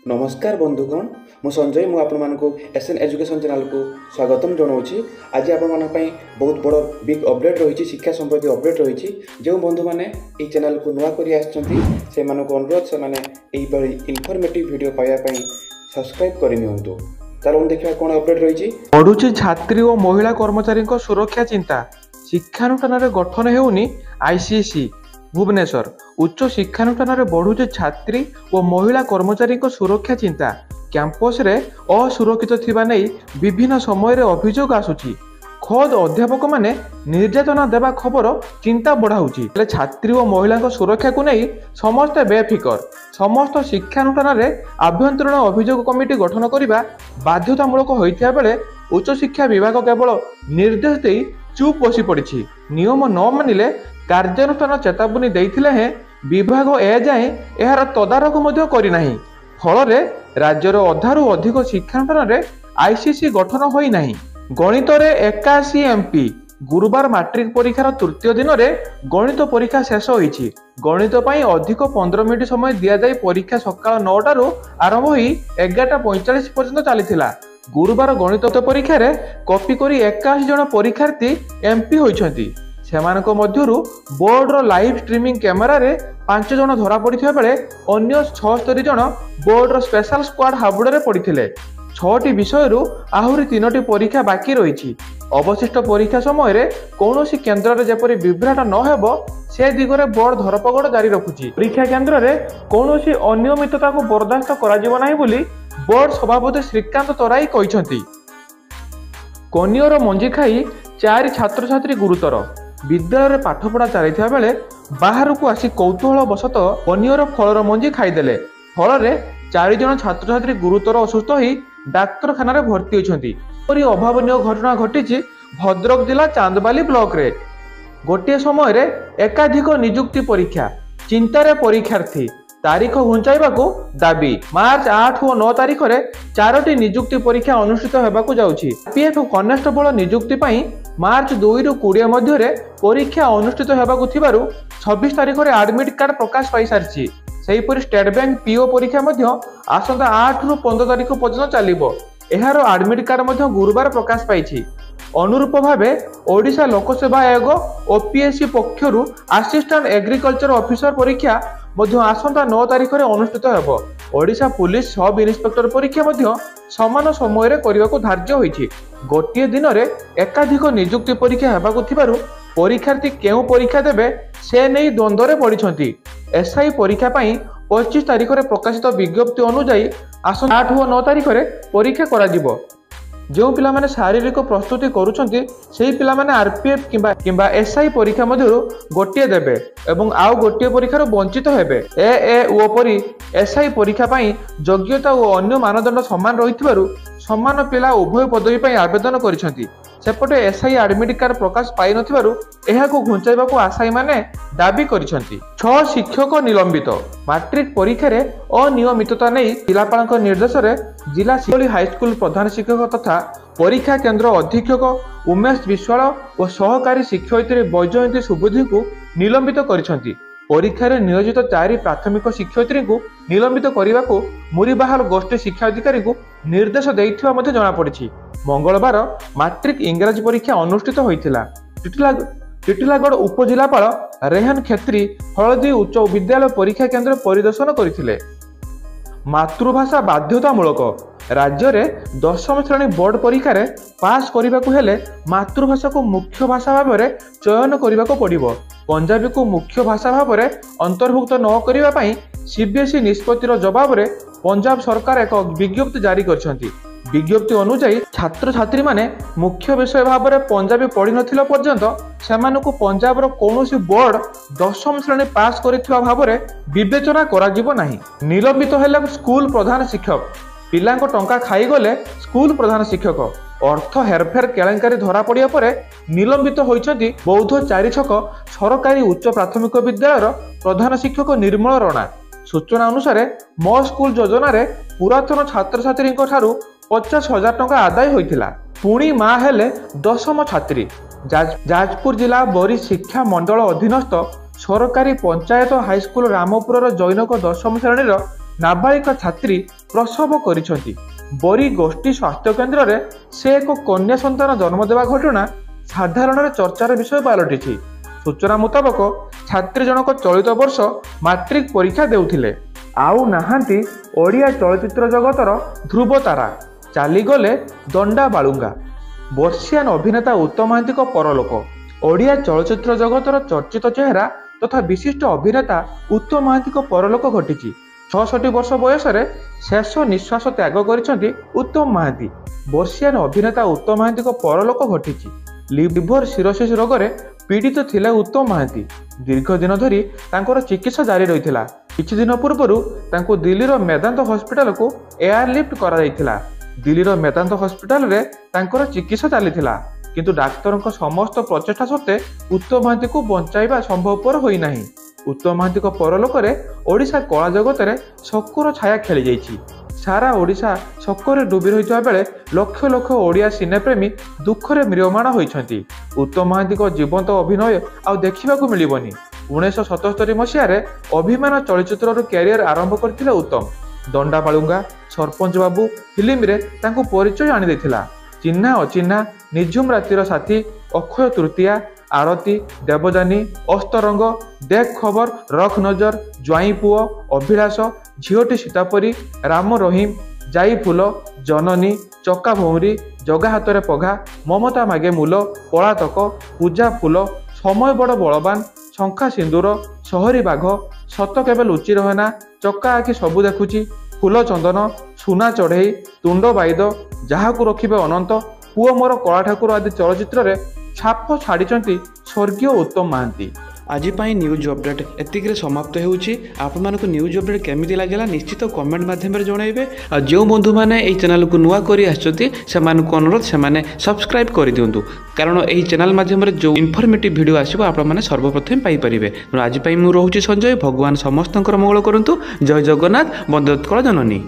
नमस्कार बंधुगण मु संजय मु आपको एसएन एजुकेशन चैनल को स्वागतम जनाऊँगी। आज आपण बहुत बड़ बिग अपडेट रही शिक्षा संबंधी अपडेट रही जो बंधु मैंने ये चैनल को नुआ कर अनुरोध से इनफॉर्मेटिव वीडियो पाइबापी सब्सक्राइब करनी। चलो देखा कौन अपडेट रही। बढ़ुची छात्री और महिला कर्मचारी सुरक्षा चिंता शिक्षानुष्ठान गठन होनी आईसीएसई भुवनेश्वर उच्च शिक्षानुष्ठान बढ़ुचे छात्री और महिला कर्मचारी सुरक्षा चिंता कैंपस रे असुरक्षित थिबा नै विभिन्न समय रे अभियोग आसुची। खोद अध्यापक माने निर्यातना देवा खबर चिंता बढ़ाऊची। छात्री और महिला सुरक्षा को नहीं समस्त बेफिकर समस्त शिक्षानुष्ठान रे आभ्यंतरीण अभियोग कमिटी गठन करने बाध्यतामूलक होइथिया बेले उच्च शिक्षा विभाग केवल निर्देश दे चुप बसी पड़ी। नियम न मानिले कार्यानुष्ठान चेतावनी देइथिले हैं विभाग एजाए यार तदारख मध्य करिनाही। फल राज्यर अधारू अधिक शिक्षानुष्ठान आईसीएसई गठन होई नाही। गणित रे 81 एमपी गुरुवार मैट्रिक परीक्षार तृतीय दिन में गणित परीक्षा शेष होईछि। गणित पई अधिक 15 मिनिट समय दिया जाय परीक्षा सकाळ 9टारू आरंभ होई 11:45 पर्यंत चलीथिला। गुरुवार गणित परीक्षा रे कॉपी करी 81 जन परीक्षार्थी एमपी होइछंती। सेमानक मध्यरु बोर्डर लाइव स्ट्रीमिंग कैमेरा रे 5 जन धरा पड़िथिबा बेले अन्य 76 जन बोर्डर स्पेशल स्क्वाड हाबुड़े पड़िथिले। 6टी विषयरु आहुरी 3टी परीक्षा बाकी रही। अवशिष्ट परीक्षा समय रे कौनसी केन्द्र रे जेपरि विभ्राट न हेबो से दिगरे बोर्ड धरपकड़ जारी रखुची। परीक्षा केन्द्र रे कौनसी अनियमितता को बर्दाश्त करा जिवो नाही बोली बोर्ड सभापति श्रीकांत तराई कहिसंती। कनियर मंजी खाई 4 छात्र छात्री गुरुतर विद्यालय में पाठपढ़ा चली बेले बाहर को आसी कौतूहल बसत कनियर फलर मंजी खाईदे। फल 4 जन छात्र छात्री गुरुतर असुस्थ हो डाक्तरखाना भर्ती होती। अभावन घटना घटी भद्रक जिला चांदबाली ब्लॉक रे गोटे समय रे एकाधिक नियुक्ति परीक्षा चिंतार परीक्षार्थी तारीख घुंचाइबा दाबी। मार्च 8 और 9 तारीख रे 4टी नियुक्ति परीक्षा अनुष्ठित होबाकू जाउछि। पीएफ कनेस्टेबल नियुक्ति पई मार्च 2 रु 20 मध्य रे परीक्षा अनुष्ठित होबाकू थिबारु 26 तारीख रे एडमिट कार्ड प्रकाश पाई सारछि। सेहीपरि स्टेट बैंक पीओ परीक्षा मध्य आसंता 8 रु 15 तारीख पर्यंत चलिबो। एहारो एडमिट कार्ड मध्य गुरुवार प्रकाश पाइछि। अनुरूप भावे ओडिशा लोकसेवा आयोग ओपीएससी पक्षरु असिस्टेंट एग्रीकल्चर ऑफिसर परीक्षा मध्य आसंता 9 तारीख रे अनुष्ठित हेबो। ओडिशा पुलिस सब इन्स्पेक्टर परीक्षा मध्य समान समय रे करिवाकू धार्य होईछि। गोटिए दिन रे एकाधिक नियुक्ति परीक्षा हेबाकू थिबारु परीक्षार्थी केउ परीक्षा देबे से नै द्वंद्व रे पड़िछंती। एसआई परीक्षा पई 25 तारीख रे प्रकाशित विज्ञप्ति अनुसार आसंता 8 और 9 तारीख रे परीक्षा करा जिवो। जो पिला माने शारीरिक प्रस्तुति करूछंती सेही पिला माने आरपीएफ किंबा एसआई परीक्षा मध्यरु गोटिए देबे एवं आउ गोटिए परीक्षार वंचित हेबे। ओ परी एसआई परीक्षा पई योग्यता और अन्य मानदंड समान रहितबारु समान पिला उभय पदवी पई आवेदन करिसंती। सेपटे एसआई एडमिट कार्ड प्रकाश पाई नथिबारु एहाकू घुंचाइबाकू आशायी माने दाबी करिसंती। 6 शिक्षक निलंबित मैट्रिक परीक्षा रे अनियमितता नै जिलापालक निर्देश रे जिला शिक्षोली हाईस्कूल प्रधान शिक्षक तथा परीक्षा केन्द्र अधीक्षक उमेश विश्वाल और सहकारी शिक्षयित्री बैजयंती सुबुद्धि को निलंबित करिसंती। परीक्षा रे नियोजित 4 प्राथमिक शिक्षयित्री को निलंबित करने को मुरीबाहाल गोष्ठी शिक्षा अधिकारी को निर्देश देइथिबा मध्ये जणा पड़िछि। मंगलवार मैट्रिक इंग्राजी परीक्षा अनुष्ठित होइथिला। टिटिलागढ़ उपजिलापाल रेहान खेत्री हलदी उच्च विद्यालय परीक्षा केन्द्र परिदर्शन करथिले। मातृभाषा बाध्यतामूलक राज्य में 10वीं श्रेणी बोर्ड परीक्षा रे पास करने हेले मातृभाषा को मुख्य भाषा भाव में चयन करने को पड़िबो। पंजाबी को मुख्य भाषा भाव में अंतर्भुक्त न करने पाई सीबीएसई निष्पत्तिर जवाब रे पंजाब सरकार एक विज्ञप्ति जारी करछंती। विज्ञप्ति अनुसार छात्र छात्री माने मुख्य विषय भाव में पंजाबी पढ़ी नथिला पर्यंत सेमानकु पंजाब रो कोनोसी बोर्ड 10वीं श्रेणी पास करिथिबा भाव में विवेचना करा जिवो नाही। निलंबित हेले स्कूल प्रधान शिक्षक पिलांको टंका खाई गले स्कूल प्रधान शिक्षक अर्थ हेरफेर केलेंकारी धरा पड़िया परे निलंबित होइछंती बौद्ध 4 छक सरकारी उच्च प्राथमिक विद्यालय प्रधान शिक्षक निर्मल रणा। सूचना अनुसार मो स्कूल योजना रे पुरातन छात्र छात्री ठारू 50,000 टंका आदाय होइथिला। पुणी मा हेले 10म छात्री जाजपुर जिला बरी शिक्षा मंडल अधीनस्थ सरकारी पंचायत हाईस्कूल रामपुर जैनक 10वीं श्रेणी नाबालिका छात्री ପ୍ରସବ କରିଛନ୍ତି। ବରୀ ଗୋଷ୍ଠୀ ସ୍ୱାସ୍ଥ୍ୟ କେନ୍ଦ୍ରରେ ସେ ଏକ କନ୍ୟା ସନ୍ତାନ ଜନ୍ମ ଦେବା ଘଟଣା ସାଧାରଣରେ ଚର୍ଚ୍ଚାର ବିଷୟ ପାଲଟିଛି। ସୂଚନା ମୁତାବକ ଛାତ୍ରୀ ଜଣକ ଚଳିତ ବର୍ଷ ମାଟ୍ରିକ ପରୀକ୍ଷା ଦେଉଥିଲେ। ଆଉ ନାହାନ୍ତି ଓଡ଼ିଆ ଚଳଚ୍ଚିତ୍ର ଜଗତର ଧ୍ରୁବ ତାରା, ଚାଲିଗଲେ ଦଣ୍ଡା ବାଳୁଙ୍ଗା। ବର୍ଷିଆନ ଅଭିନେତା ଉତ୍ତମ ମହାନ୍ତିଙ୍କ ପରଲୋକ। ଓଡ଼ିଆ ଚଳଚ୍ଚିତ୍ର ଜଗତର ଚର୍ଚ୍ଚିତ ଚେହେରା ତଥା ବିଶିଷ୍ଟ ଅଭିନେତା ଉତ୍ତମ ମହାନ୍ତିଙ୍କ ପରଲୋକ ଘଟିଛି। 66 ବର୍ଷ ବୟସରେ ଶେଷ ନିଶ୍ୱାସ ତ୍ୟାଗ କରିଛନ୍ତି ଉତ୍ତମ ମହାନ୍ତି। ବର୍ଷିଆନ ଅଭିନେତା ଉତ୍ତମ ମହାନ୍ତିଙ୍କ ପରଲୋକ ଘଟିଛି। ଲିଭର ସିରୋସିସ୍ ରୋଗରେ ପୀଡ଼ିତ ଥିଲେ ଉତ୍ତମ ମହାନ୍ତି। ଦୀର୍ଘ ଦିନ ଧରି ତାଙ୍କର ଚିକିତ୍ସା ଜାରି ରହିଥିଲା। କିଛି ଦିନ ପୂର୍ବରୁ ତାଙ୍କୁ ଦିଲ୍ଲୀର ମେଦାନ୍ତ ହସ୍ପିଟାଲକୁ ଏୟାରଲିଫ୍ଟ କରାଯାଇଥିଲା। ଦିଲ୍ଲୀର ମେଦାନ୍ତ ହସ୍ପିଟାଲରେ ତାଙ୍କର ଚିକିତ୍ସା ଚାଲିଥିଲା, କିନ୍ତୁ ଡାକ୍ତରଙ୍କ ସମସ୍ତ ପ୍ରଚେଷ୍ଟା ସତ୍ତ୍ୱେ ଉତ୍ତମ ମହାନ୍ତିଙ୍କୁ ବଞ୍ଚାଇବା ସମ୍ଭବପର ହୋଇନାହିଁ। ଉତ୍ତମ ମହାନ୍ତିଙ୍କ ପରଲୋକରେ ଓଡ଼ିଶା କଳା ଜଗତରେ ଶୋକର ଛାୟା ଖେଳିଯାଇଛି। ସାରା ଓଡ଼ିଶା ଶୋକରେ ଡୁବି ରହିଥିବା ବେଳେ ଲକ୍ଷ ଲକ୍ଷ ଓଡ଼ିଆ ସିନେପ୍ରେମୀ ଦୁଃଖରେ ମ୍ରିୟମାଣ ହୋଇଛନ୍ତି। ଉତ୍ତମ ମହାନ୍ତିଙ୍କ ଜୀବନ୍ତ ଅଭିନୟ ଆଉ ଦେଖିବାକୁ ମିଳିବନି। 1977 ମସିହାରେ ଅଭିମାନ ଚଳଚ୍ଚିତ୍ରରୁ କ୍ୟାରିୟର ଆରମ୍ଭ କରିଥିଲେ ଉତ୍ତମ। ଦଣ୍ଡା ବାଳୁଙ୍ଗା, ସରପଞ୍ଚ ବାବୁ ଫିଲ୍ମରେ ତାଙ୍କୁ ପରିଚୟ ଆଣିଦେଇଥିଲା। ଚିହ୍ନା ଅଚିହ୍ନା, ନିଝୁମ ରାତିର ସାଥୀ, ଅକ୍ଷୟ ତୃତୀୟା, ଆରତୀ, ଦେବଯାନୀ, ଅସ୍ତରଙ୍ଗ, ଦେଖ ଖବର, ରଖ ନଜର, ଜ୍ୱାଇଁ ପୁଅ, ଅଭିଳାଷ, ଝିଅଟି ସୀତାପରୀ, ରାମ ରହିମ, ଯାଇ ଫୁଲ, ଜନନୀ, ଚକା ଭଉଁରୀ, ଜଗା ହାତରେ ପଘା, ମମତା ମାଗେ ମୂଲ, ପଳାତକ, ପୂଜା ଫୁଲ, ସମୟ ବଡ଼ ବଳବାନ, ଶଙ୍ଖା ସିନ୍ଦୁର, ସହରୀ ବାଘ, ସତ କେବେ ଲୁଚି ରହେନା, ଚକା ଆଖି ସବୁ ଦେଖୁଛି, ଫୁଲ ଚନ୍ଦନ, ସୁନା ଚଢ଼େଇ, ତୁଣ୍ଡ ବାଇଦ, ଯାହାକୁ ରଖିବେ ଅନନ୍ତ, ପୁଅ ମୋର କଳା ଠାକୁର ଆଦି ଚଳଚ୍ଚିତ୍ରରେ ଛାପ ଛାଡ଼ିଛନ୍ତି ସ୍ୱର୍ଗୀୟ ଉତ୍ତମ ମହାନ୍ତି। ଆଜି ପାଇଁ ନ୍ୟୁଜ୍ ଅପଡେଟ୍ ଏତିକିରେ ସମାପ୍ତ ହେଉଛି। ଆପଣମାନଙ୍କୁ ନ୍ୟୁଜ୍ ଅପଡେଟ୍ କେମିତି ଲାଗିଲା ନିଶ୍ଚିତ କମେଣ୍ଟ ମାଧ୍ୟମରେ ଜଣାଇବେ। ଆଉ ଯେଉଁ ବନ୍ଧୁମାନେ ଏହି ଚ୍ୟାନେଲକୁ ନୂଆ କରି ଆସିଛନ୍ତି ସେମାନଙ୍କୁ ଅନୁରୋଧ ସେମାନେ ସବସ୍କ୍ରାଇବ୍ କରିଦିଅନ୍ତୁ, କାରଣ ଏହି ଚ୍ୟାନେଲ ମାଧ୍ୟମରେ ଯେଉଁ ଇନଫର୍ମେଟିଭ୍ ଭିଡ଼ିଓ ଆସିବ ଆପଣମାନେ ସର୍ବପ୍ରଥମେ ପାଇପାରିବେ। ତେଣୁ ଆଜି ପାଇଁ ମୁଁ ରହୁଛି ସଞ୍ଜୟ। ଭଗବାନ ସମସ୍ତଙ୍କର ମଙ୍ଗଳ କରନ୍ତୁ। ଜୟ ଜଗନ୍ନାଥ। ବନ୍ଦେ ଉତ୍କଳ ଜନନୀ।